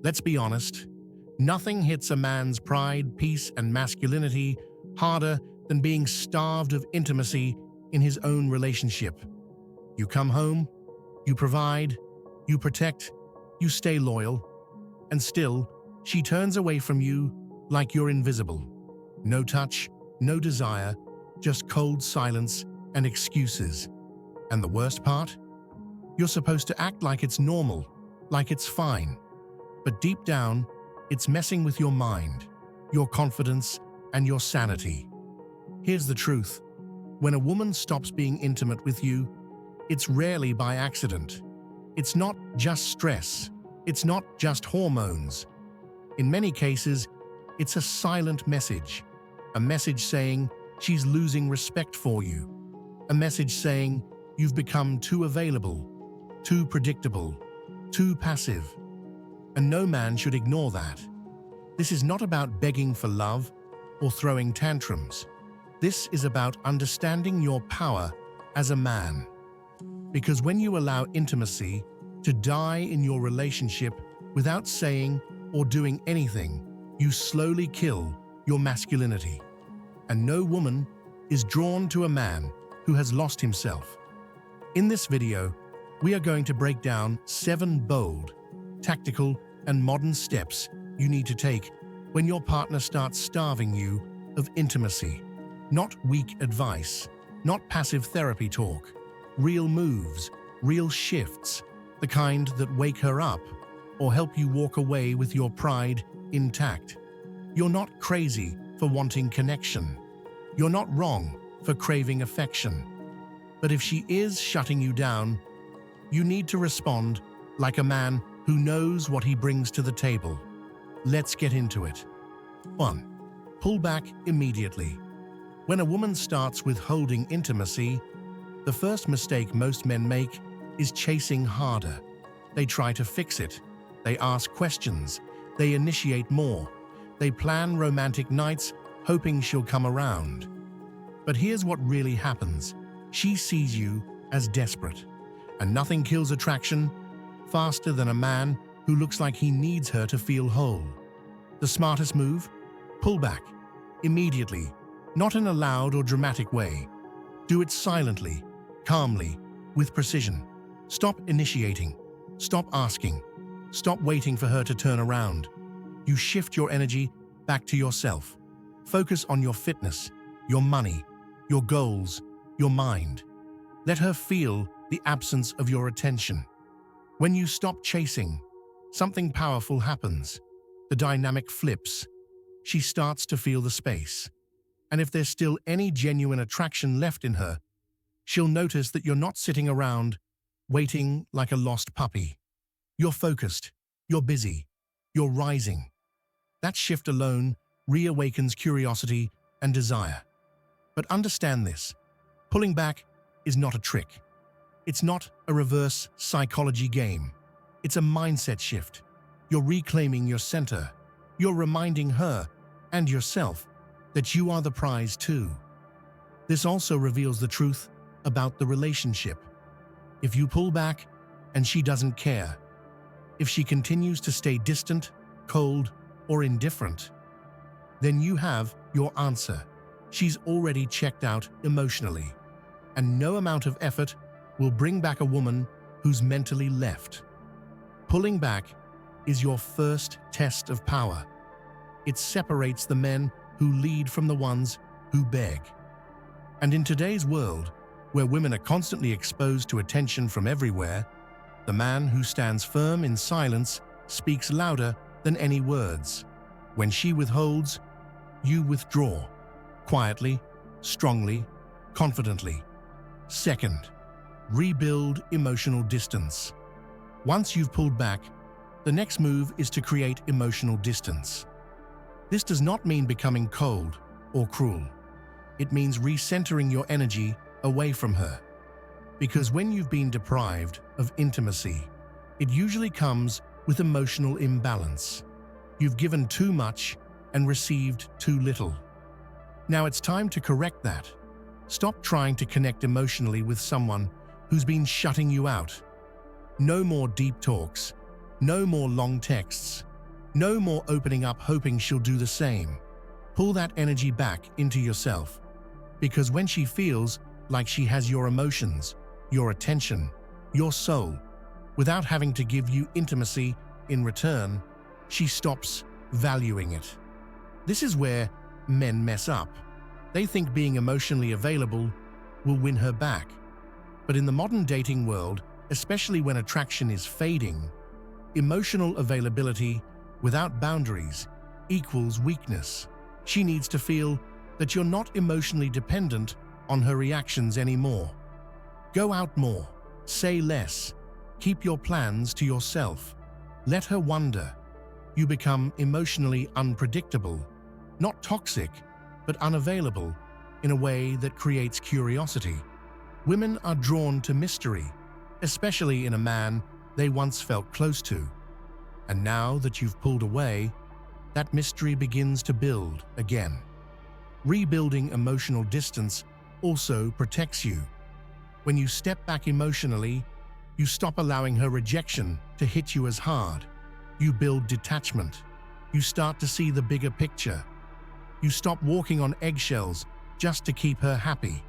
Let's be honest, nothing hits a man's pride, peace, and masculinity harder than being starved of intimacy in his own relationship. You come home, you provide, you protect, you stay loyal, and still, she turns away from you like you're invisible. No touch, no desire, just cold silence and excuses. And the worst part? You're supposed to act like it's normal, like it's fine. But deep down, it's messing with your mind, your confidence, and your sanity. Here's the truth. When a woman stops being intimate with you, it's rarely by accident. It's not just stress. It's not just hormones. In many cases, it's a silent message. A message saying she's losing respect for you. A message saying you've become too available, too predictable, too passive. And no man should ignore that. This is not about begging for love or throwing tantrums. This is about understanding your power as a man. Because when you allow intimacy to die in your relationship without saying or doing anything, you slowly kill your masculinity. And no woman is drawn to a man who has lost himself. In this video, we are going to break down 7 bold, tactical, and modern steps you need to take when your partner starts starving you of intimacy. Not weak advice, not passive therapy talk. Real moves, real shifts, the kind that wake her up or help you walk away with your pride intact. You're not crazy for wanting connection. You're not wrong for craving affection. But if she is shutting you down, you need to respond like a man who knows what he brings to the table. Let's get into it. 1. Pull back immediately. When a woman starts withholding intimacy, the first mistake most men make is chasing harder. They try to fix it. They ask questions. They initiate more. They plan romantic nights, hoping she'll come around. But here's what really happens. She sees you as desperate. And nothing kills attraction faster than a man who looks like he needs her to feel whole. The smartest move? Pull back. Immediately. Not in a loud or dramatic way. Do it silently, calmly, with precision. Stop initiating. Stop asking. Stop waiting for her to turn around. You shift your energy back to yourself. Focus on your fitness, your money, your goals, your mind. Let her feel the absence of your attention. When you stop chasing, something powerful happens. The dynamic flips. She starts to feel the space. And if there's still any genuine attraction left in her, she'll notice that you're not sitting around, waiting like a lost puppy. You're focused, you're busy, you're rising. That shift alone reawakens curiosity and desire. But understand this, pulling back is not a trick. It's not a reverse psychology game. It's a mindset shift. You're reclaiming your center. You're reminding her and yourself that you are the prize too. This also reveals the truth about the relationship. If you pull back and she doesn't care, if she continues to stay distant, cold, or indifferent, then you have your answer. She's already checked out emotionally, and no amount of effort will bring back a woman who's mentally left. Pulling back is your first test of power. It separates the men who lead from the ones who beg. And in today's world, where women are constantly exposed to attention from everywhere, the man who stands firm in silence speaks louder than any words. When she withholds, you withdraw. Quietly, strongly, confidently. Second, rebuild emotional distance. Once you've pulled back, the next move is to create emotional distance. This does not mean becoming cold or cruel. It means recentering your energy away from her. Because when you've been deprived of intimacy, it usually comes with emotional imbalance. You've given too much and received too little. Now it's time to correct that. Stop trying to connect emotionally with someone who's been shutting you out. No more deep talks. No more long texts. No more opening up hoping she'll do the same. Pull that energy back into yourself. Because when she feels like she has your emotions, your attention, your soul, without having to give you intimacy in return, she stops valuing it. This is where men mess up. They think being emotionally available will win her back. But in the modern dating world, especially when attraction is fading, emotional availability without boundaries equals weakness. She needs to feel that you're not emotionally dependent on her reactions anymore. Go out more, say less, keep your plans to yourself. Let her wonder. You become emotionally unpredictable, not toxic, but unavailable in a way that creates curiosity. Women are drawn to mystery, especially in a man they once felt close to. And now that you've pulled away, that mystery begins to build again. Rebuilding emotional distance also protects you. When you step back emotionally, you stop allowing her rejection to hit you as hard. You build detachment. You start to see the bigger picture. You stop walking on eggshells just to keep her happy.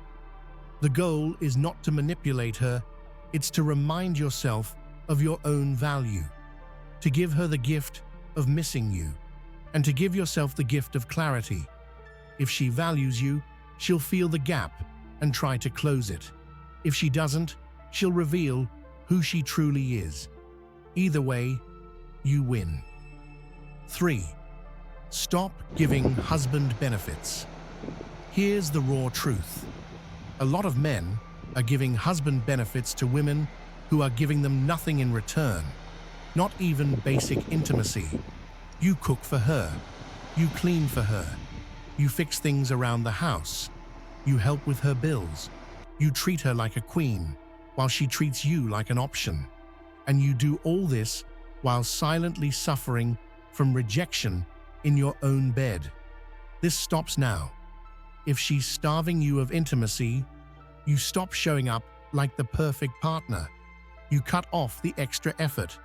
The goal is not to manipulate her, it's to remind yourself of your own value, to give her the gift of missing you, and to give yourself the gift of clarity. If she values you, she'll feel the gap and try to close it. If she doesn't, she'll reveal who she truly is. Either way, you win. 3. Stop giving husband benefits. Here's the raw truth. A lot of men are giving husband benefits to women who are giving them nothing in return, not even basic intimacy. You cook for her, you clean for her, you fix things around the house, you help with her bills, you treat her like a queen while she treats you like an option. And you do all this while silently suffering from rejection in your own bed. This stops now. If she's starving you of intimacy, you stop showing up like the perfect partner. You cut off the extra effort.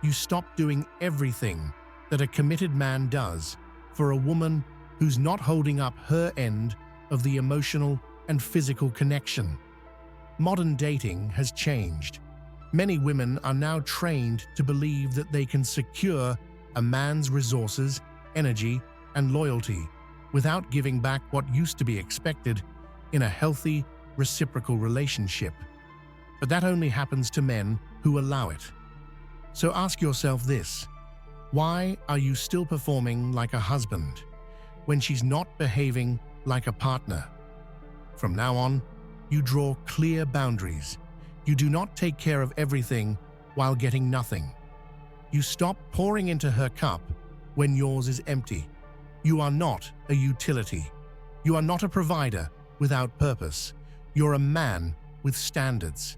You stop doing everything that a committed man does for a woman who's not holding up her end of the emotional and physical connection. Modern dating has changed. Many women are now trained to believe that they can secure a man's resources, energy, and loyalty without giving back what used to be expected in a healthy, reciprocal relationship. But that only happens to men who allow it. So ask yourself this: why are you still performing like a husband when she's not behaving like a partner? From now on, you draw clear boundaries. You do not take care of everything while getting nothing. You stop pouring into her cup when yours is empty. You are not a utility. You are not a provider without purpose. You're a man with standards.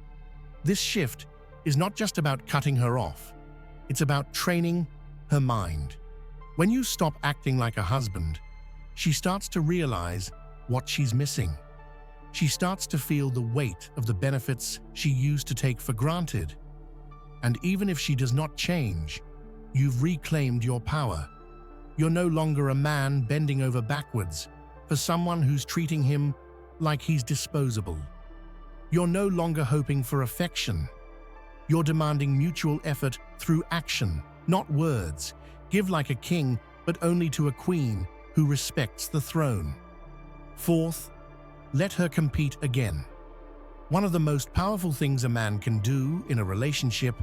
This shift is not just about cutting her off. It's about training her mind. When you stop acting like a husband, she starts to realize what she's missing. She starts to feel the weight of the benefits she used to take for granted. And even if she does not change, you've reclaimed your power. You're no longer a man bending over backwards for someone who's treating him like he's disposable. You're no longer hoping for affection. You're demanding mutual effort through action, not words. Give like a king, but only to a queen who respects the throne. 4th, let her compete again. One of the most powerful things a man can do in a relationship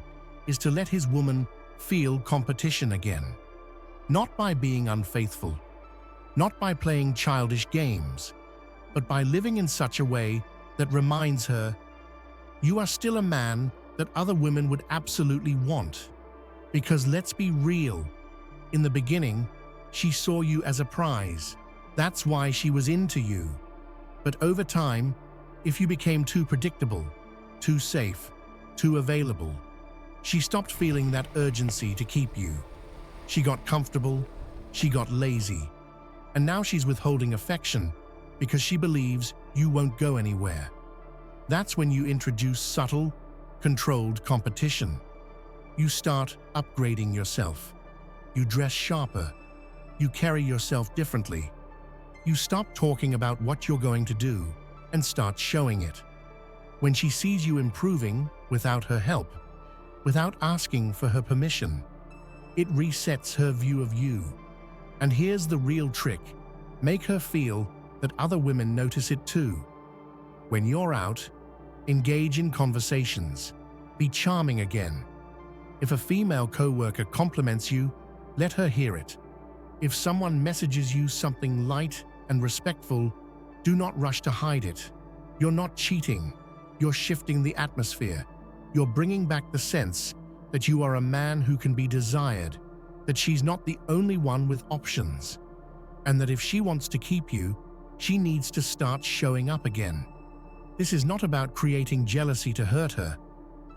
is to let his woman feel competition again. Not by being unfaithful, not by playing childish games, but by living in such a way that reminds her, you are still a man that other women would absolutely want. Because let's be real, in the beginning, she saw you as a prize. That's why she was into you. But over time, if you became too predictable, too safe, too available, she stopped feeling that urgency to keep you. She got comfortable, she got lazy, and now she's withholding affection because she believes you won't go anywhere. That's when you introduce subtle, controlled competition. You start upgrading yourself. You dress sharper. You carry yourself differently. You stop talking about what you're going to do and start showing it. When she sees you improving without her help, without asking for her permission, it resets her view of you. And here's the real trick. Make her feel that other women notice it too. When you're out, engage in conversations. Be charming again. If a female co-worker compliments you, let her hear it. If someone messages you something light and respectful, do not rush to hide it. You're not cheating. You're shifting the atmosphere. You're bringing back the sense that you are a man who can be desired, that she's not the only one with options, and that if she wants to keep you, she needs to start showing up again. This is not about creating jealousy to hurt her.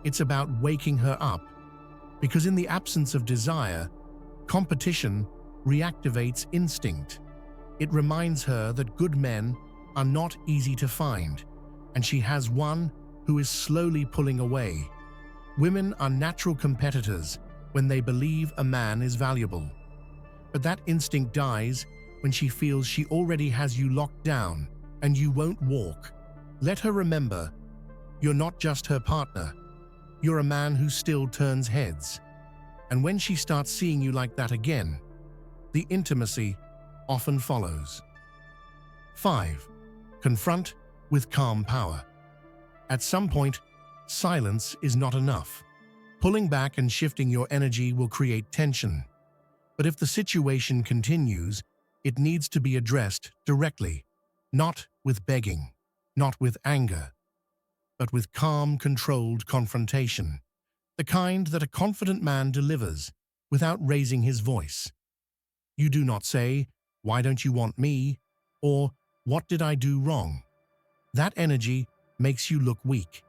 It's about waking her up. Because in the absence of desire, competition reactivates instinct. It reminds her that good men are not easy to find, and she has one who is slowly pulling away. Women are natural competitors when they believe a man is valuable. But that instinct dies when she feels she already has you locked down and you won't walk. Let her remember, you're not just her partner. You're a man who still turns heads. And when she starts seeing you like that again, the intimacy often follows. 5. Confront with calm power. At some point, silence is not enough. Pulling back and shifting your energy will create tension. But if the situation continues, it needs to be addressed directly, not with begging, not with anger, but with calm, controlled confrontation, the kind that a confident man delivers without raising his voice. You do not say, "Why don't you want me?" or "What did I do wrong?" That energy makes you look weak.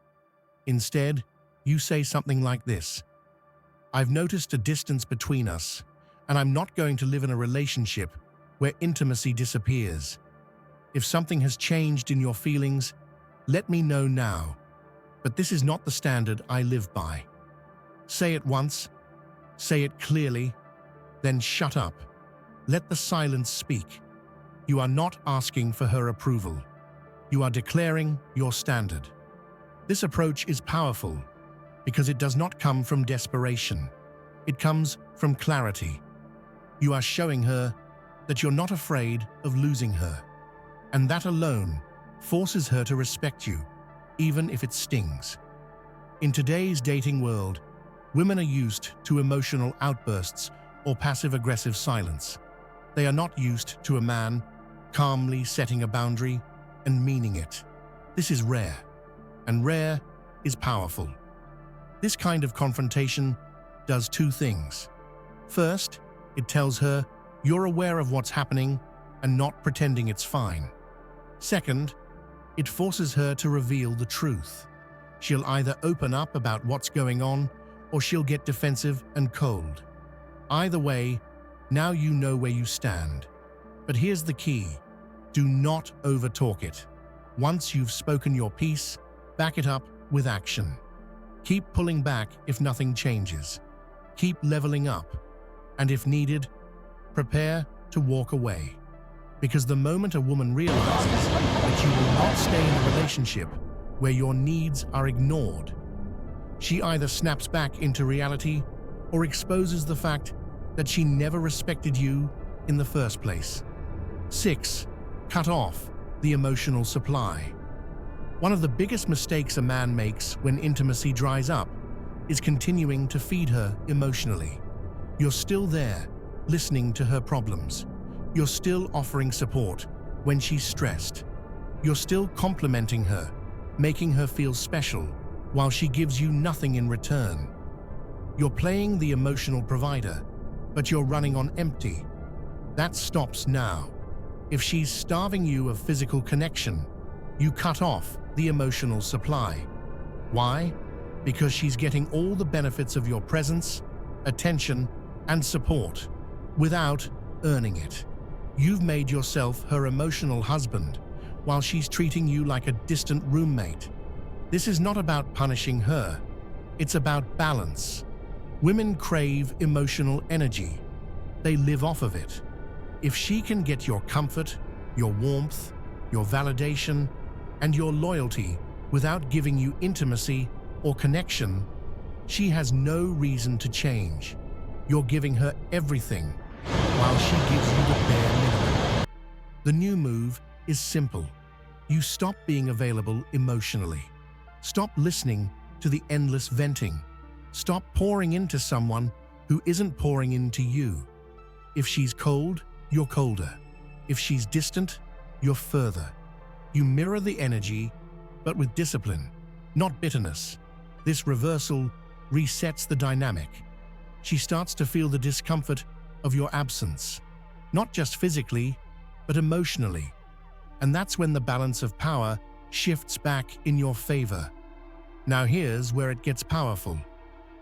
Instead, you say something like this: "I've noticed a distance between us, and I'm not going to live in a relationship where intimacy disappears. If something has changed in your feelings, let me know now. But this is not the standard I live by." Say it once, say it clearly, then shut up. Let the silence speak. You are not asking for her approval. You are declaring your standard. This approach is powerful because it does not come from desperation. It comes from clarity. You are showing her that you're not afraid of losing her, and that alone forces her to respect you, even if it stings. In today's dating world, women are used to emotional outbursts or passive-aggressive silence. They are not used to a man calmly setting a boundary and meaning it. This is rare, and rare is powerful. This kind of confrontation does two things. First, it tells her you're aware of what's happening and not pretending it's fine. Second, it forces her to reveal the truth. She'll either open up about what's going on, or she'll get defensive and cold. Either way, now you know where you stand. But here's the key: do not overtalk it. Once you've spoken your piece, back it up with action. Keep pulling back if nothing changes. Keep leveling up. And if needed, prepare to walk away. Because the moment a woman realizes that you will not stay in a relationship where your needs are ignored, she either snaps back into reality or exposes the fact that she never respected you in the first place. 6. Cut off the emotional supply. One of the biggest mistakes a man makes when intimacy dries up is continuing to feed her emotionally. You're still there, listening to her problems. You're still offering support when she's stressed. You're still complimenting her, making her feel special, while she gives you nothing in return. You're playing the emotional provider, but you're running on empty. That stops now. If she's starving you of physical connection, you cut off the emotional supply. Why? Because she's getting all the benefits of your presence, attention, and support without earning it. You've made yourself her emotional husband while she's treating you like a distant roommate. This is not about punishing her. It's about balance. Women crave emotional energy. they live off of it. If she can get your comfort, your warmth, your validation, and your loyalty without giving you intimacy or connection, she has no reason to change. You're giving her everything, while she gives you the bare minimum. The new move is simple. You stop being available emotionally. Stop listening to the endless venting. Stop pouring into someone who isn't pouring into you. If she's cold, you're colder. If she's distant, you're further. You mirror the energy, but with discipline, not bitterness. This reversal resets the dynamic. She starts to feel the discomfort of your absence, not just physically, but emotionally. And that's when the balance of power shifts back in your favor. Now here's where it gets powerful.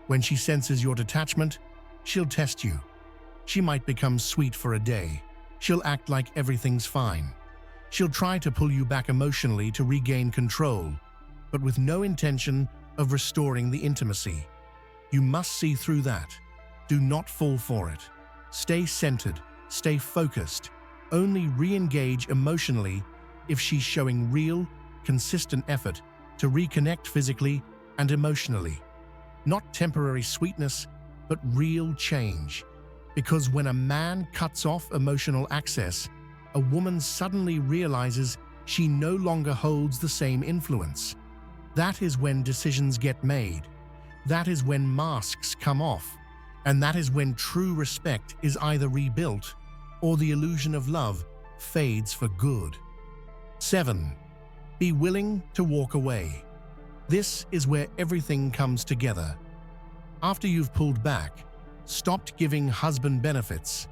When she senses your detachment, she'll test you. She might become sweet for a day. She'll act like everything's fine. She'll try to pull you back emotionally to regain control, but with no intention of restoring the intimacy. You must see through that. Do not fall for it. Stay centered, stay focused. Only re-engage emotionally if she's showing real, consistent effort to reconnect physically and emotionally. Not temporary sweetness, but real change. Because when a man cuts off emotional access, a woman suddenly realizes she no longer holds the same influence. That is when decisions get made. That is when masks come off. And that is when true respect is either rebuilt or the illusion of love fades for good. 7. Be willing to walk away. This is where everything comes together. After you've pulled back, stopped giving husband benefits,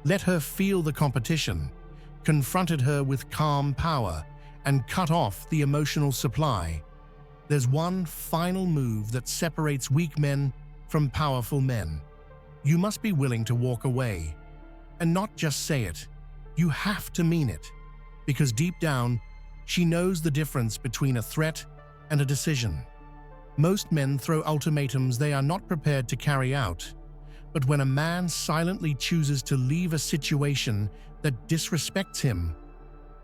let her feel the competition, confronted her with calm power, and cut off the emotional supply, there's one final move that separates weak men from powerful men. You must be willing to walk away. And not just say it. You have to mean it. Because deep down, she knows the difference between a threat and a decision. Most men throw ultimatums they are not prepared to carry out. But when a man silently chooses to leave a situation that disrespects him,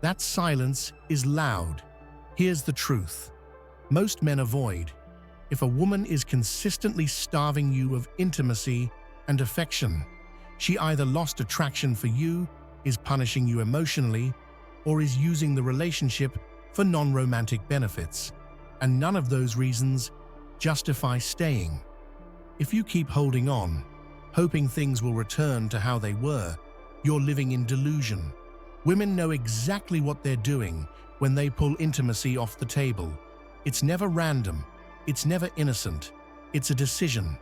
that silence is loud. Here's the truth. Most men avoid. If a woman is consistently starving you of intimacy and affection, she either lost attraction for you, is punishing you emotionally, or is using the relationship for non-romantic benefits. And none of those reasons justify staying. If you keep holding on, hoping things will return to how they were, you're living in delusion. Women know exactly what they're doing when they pull intimacy off the table. It's never random. It's never innocent. It's a decision.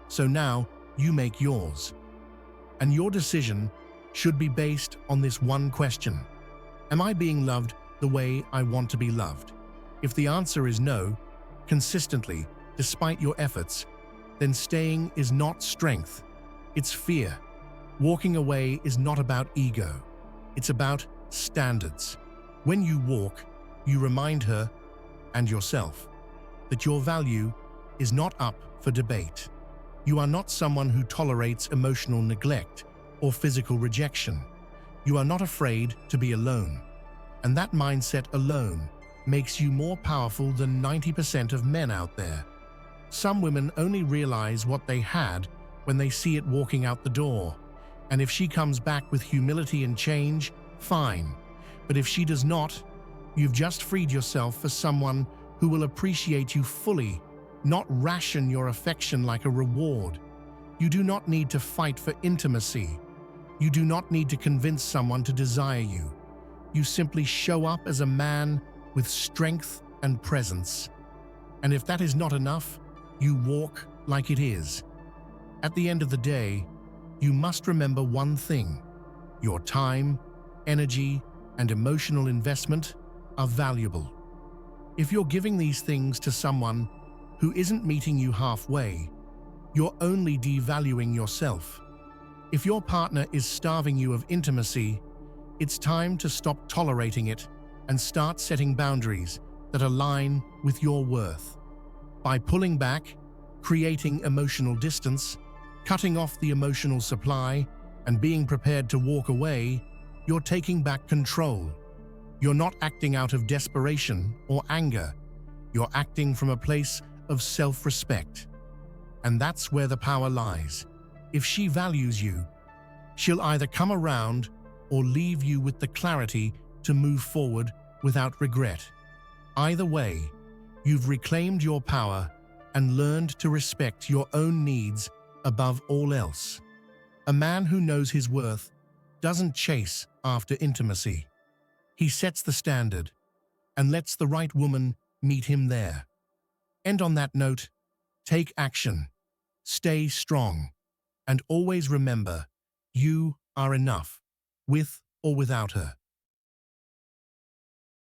So now you make yours. And your decision should be based on this one question. Am I being loved the way I want to be loved? If the answer is no, consistently, despite your efforts, then staying is not strength. It's fear. Walking away is not about ego. It's about standards. When you walk, you remind her and yourself that your value is not up for debate. You are not someone who tolerates emotional neglect or physical rejection. You are not afraid to be alone. And that mindset alone makes you more powerful than 90% of men out there. Some women only realize what they had when they see it walking out the door. And if she comes back with humility and change, fine. But if she does not, you've just freed yourself for someone who will appreciate you fully, not ration your affection like a reward. You do not need to fight for intimacy. You do not need to convince someone to desire you. You simply show up as a man with strength and presence. And if that is not enough, you walk like it is. At the end of the day, you must remember one thing. Your time, energy, and emotional investment are valuable. If you're giving these things to someone who isn't meeting you halfway, you're only devaluing yourself. If your partner is starving you of intimacy, it's time to stop tolerating it and start setting boundaries that align with your worth. By pulling back, creating emotional distance, cutting off the emotional supply, And being prepared to walk away, you're taking back control. You're not acting out of desperation or anger. You're acting from a place of self-respect. And that's where the power lies. If she values you, she'll either come around or leave you with the clarity to move forward without regret. Either way, you've reclaimed your power and learned to respect your own needs above all else. A man who knows his worth doesn't chase after intimacy. He sets the standard and lets the right woman meet him there. And on that note, take action, stay strong, and always remember, you are enough, with or without her.